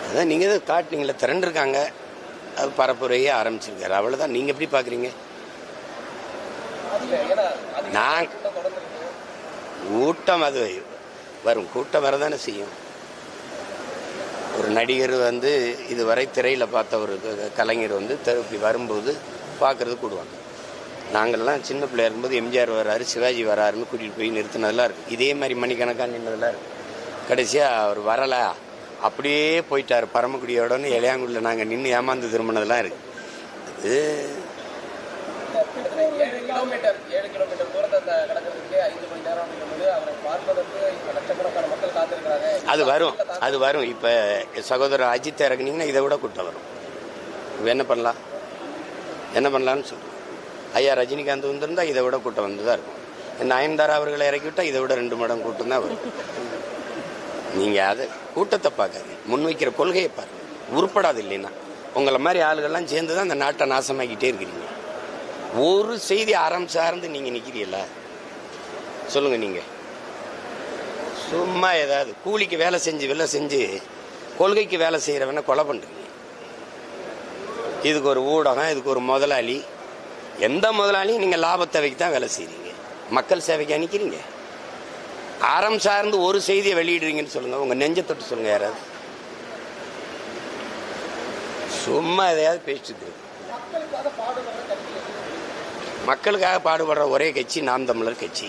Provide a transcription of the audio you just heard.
அதான் நீங்கள் தான் காட்டினீங்களே, திரண்டிருக்காங்க, அது பரப்புரையே ஆரம்பிச்சிருக்காரு, அவ்வளோதான். நீங்கள் எப்படி பார்க்குறீங்க? நான் கூட்டம் அது வரும், கூட்டம் வரதானே செய்யும். ஒரு நடிகர் இதுவரை திரையில் பார்த்த ஒரு கலைஞர் இப்படி வரும்போது பார்க்குறது கூடுவாங்க. நாங்கள்லாம் சின்ன பிள்ளையா இருக்கும்போது எம்ஜிஆர் வராரு, சிவாஜி வராருன்னு கூட்டிகிட்டு போய் நிறுத்தினதெல்லாம் இருக்குது. இதே மாதிரி மணிக்கணக்காக நின்றதெல்லாம் இருக்குது. கடைசியாக அவர் வரலை, அப்படியே போயிட்டார் பரமக்குடியோடன்னு இளையாங்குடியில் நாங்கள் நின்று ஏமாந்து திரும்பினதெல்லாம் இருக்குது. அது 7 கிலோமீட்டர் தூரத்தை கடக்கிறதுக்கு 5 மணி நேரம் அப்படிங்கும்போது அவரை பார்ப்பதற்கு லட்சக்கணக்கான மக்கள் காத்திருக்கிறாங்க. அது வரும். இப்போ சகோதரர் அஜித் இறக்குனீங்கன்னா இதை விட கூட்டம் வரும். என்ன பண்ணலான்னு சொல்லுங்கள். ஐயா ரஜினிகாந்த் வந்திருந்தால் இதை விட கூட்டம் வந்து தான் இருக்கும். நயன்தாரா அவர்களை இறக்கி விட்டால் இதை விட 2 மடங்கு கூட்டம் தான் வரும். நீங்கள் அதை கூட்டத்தை பார்க்காது, முன்வைக்கிற கொள்கையை பாருங்க. உருப்படாது இல்லைன்னா உங்களை மாதிரி ஆளுகள்லாம் சேர்ந்து தான் அந்த நாட்டை நாசமாக்கிட்டே இருக்கிறீங்க. ஒரு செய்தி அறம் சார்ந்து நீங்கள் நிற்கிறீல்ல, சொல்லுங்கள். நீங்கள் சும்மா ஏதாவது கூலிக்கு வேலை செஞ்சு கொள்கைக்கு வேலை செய்கிறவன கொலை பண்ணுறீங்க. இதுக்கு ஒரு ஊடகம், இதுக்கு ஒரு முதலாளி. எந்த முதலாளியும் நீங்கள் லாபத்தேவைக்கு தான் வேலை செய்கிறீங்க, மக்கள் சேவைக்கு அனுக்கிறீங்க. அறம் சார்ந்து ஒரு செய்தியை வெளியிடுறீங்கன்னு சொல்லுங்க, உங்க நெஞ்ச தொட்டு சொல்லுங்க. யாராவது சும்மா எதையாவது பேசிட்டு இருக்கு. மக்களுக்காக பாடுபடுற ஒரே கட்சி நாம் தமிழர் கட்சி.